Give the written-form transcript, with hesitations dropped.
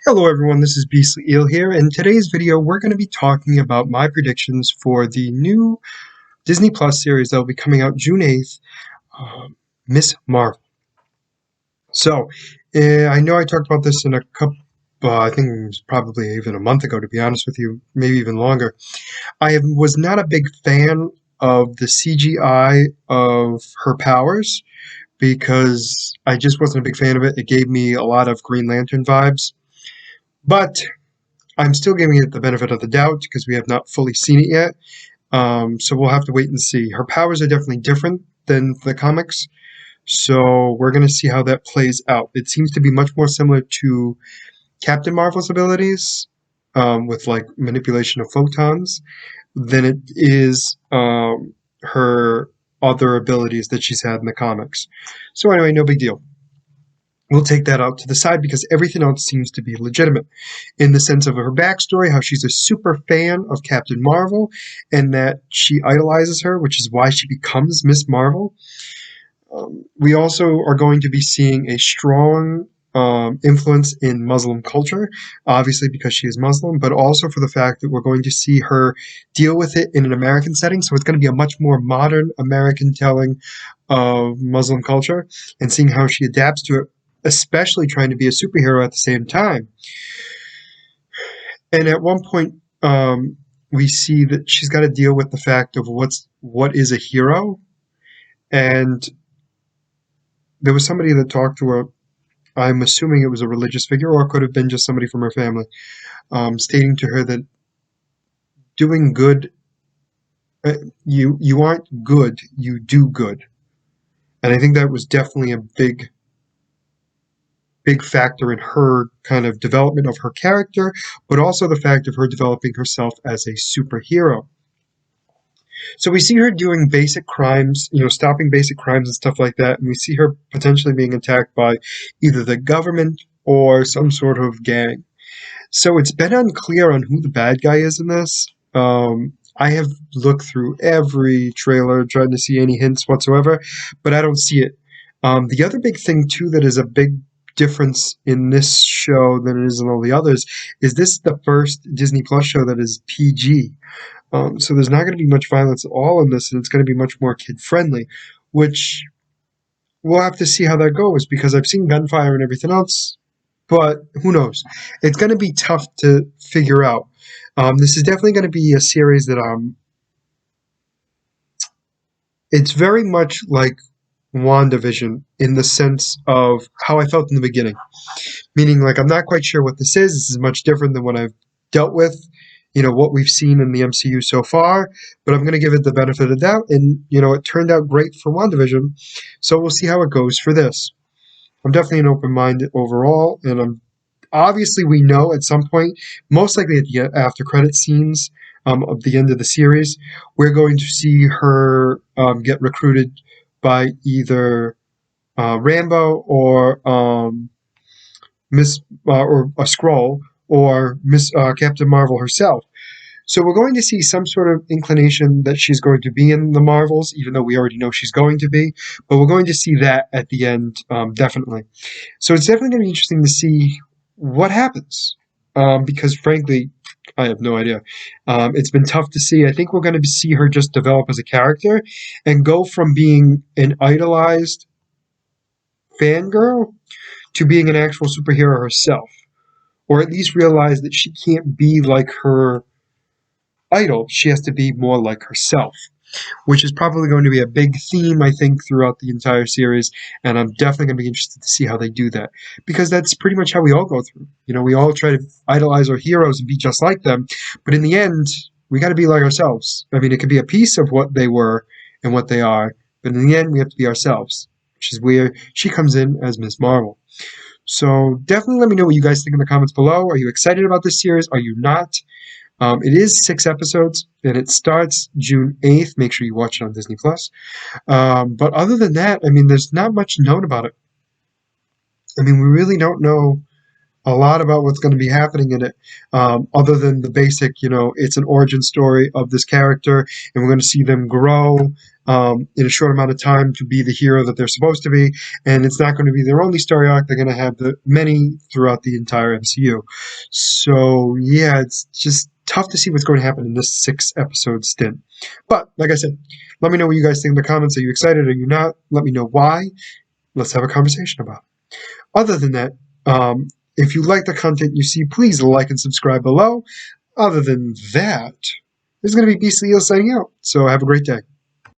Hello everyone, this is Beastly Eel here. In today's video, we're going to be talking about my predictions for the new Disney Plus series that will be coming out June 8th, Miss Marvel. So, I know I talked about this in a couple, I think it was probably even a month ago, to be honest with you, maybe even longer. Was not a big fan of the CGI of her powers because I just wasn't a big fan of it. It gave me a lot of Green Lantern vibes. But I'm still giving it the benefit of the doubt because we have not fully seen it yet. So we'll have to wait and see. Her powers are definitely different than the comics, so we're going to see how that plays out. It seems to be much more similar to Captain Marvel's abilities, with like manipulation of photons, than it is her other abilities that she's had in the comics. So anyway, no big deal. We'll take that out to the side because everything else seems to be legitimate in the sense of her backstory, how she's a super fan of Captain Marvel and that she idolizes her, which is why she becomes Miss Marvel. We also are going to be seeing a strong influence in Muslim culture, obviously because she is Muslim, but also for the fact that we're going to see her deal with it in an American setting. So it's going to be a much more modern American telling of Muslim culture and seeing how she adapts to it, especially trying to be a superhero at the same time. And at one point, we see that she's got to deal with the fact of what is a hero. And there was somebody that talked to her. I'm assuming it was a religious figure, or it could have been just somebody from her family, stating to her that doing good, you aren't good, you do good. And I think that was definitely a big factor in her kind of development of her character, but also the fact of her developing herself as a superhero. So we see her doing basic crimes, stopping basic crimes and stuff like that, and we see her potentially being attacked by either the government or some sort of gang. So it's been unclear on who the bad guy is in this. I have looked through every trailer trying to see any hints whatsoever, but I don't see it. The other big thing too that is a big difference in this show than it is in all the others is this is the first Disney Plus show that is PG. So there's not going to be much violence at all in this, and it's going to be much more kid friendly, which we'll have to see how that goes because I've seen gunfire and everything else, but who knows? It's going to be tough to figure out. This is definitely going to be a series that it's very much like WandaVision in the sense of how I felt in the beginning. Meaning, like, I'm not quite sure what this is. This is much different than what I've dealt with, what we've seen in the MCU so far, but I'm going to give it the benefit of the doubt. And, it turned out great for WandaVision. So we'll see how it goes for this. I'm definitely an open mind overall. And obviously, we know at some point, most likely at the after credit scenes of the end of the series, we're going to see her get recruited by either Rambo or Miss or a Skrull or Miss Captain Marvel herself. So we're going to see some sort of inclination that she's going to be in the Marvels, even though we already know she's going to be. But we're going to see that at the end, definitely. So it's definitely going to be interesting to see what happens, because frankly, I have no idea. It's been tough to see. I think we're going to see her just develop as a character and go from being an idolized fangirl to being an actual superhero herself, or at least realize that she can't be like her idol. She has to be more like herself, which is probably going to be a big theme, I think, throughout the entire series. And I'm definitely going to be interested to see how they do that, because that's pretty much how we all go through. We all try to idolize our heroes and be just like them, but in the end, we got to be like ourselves. I mean, it could be a piece of what they were and what they are, but in the end, we have to be ourselves, which is where she comes in as Miss Marvel. So definitely let me know what you guys think in the comments below. Are you excited about this series? Are you not? It is 6 episodes, and it starts June 8th. Make sure you watch it on Disney+. But other than that, I mean, there's not much known about it. I mean, we really don't know a lot about what's going to be happening in it, other than the basic, it's an origin story of this character, and we're going to see them grow in a short amount of time to be the hero that they're supposed to be. And it's not going to be their only story arc. They're going to have many throughout the entire MCU. So, yeah, it's just tough to see what's going to happen in this 6-episode stint. But, like I said, let me know what you guys think in the comments. Are you excited? Are you not? Let me know why. Let's have a conversation about it. Other than that, if you like the content you see, please like and subscribe below. Other than that, this is going to be Beastly Eel signing out. So have a great day.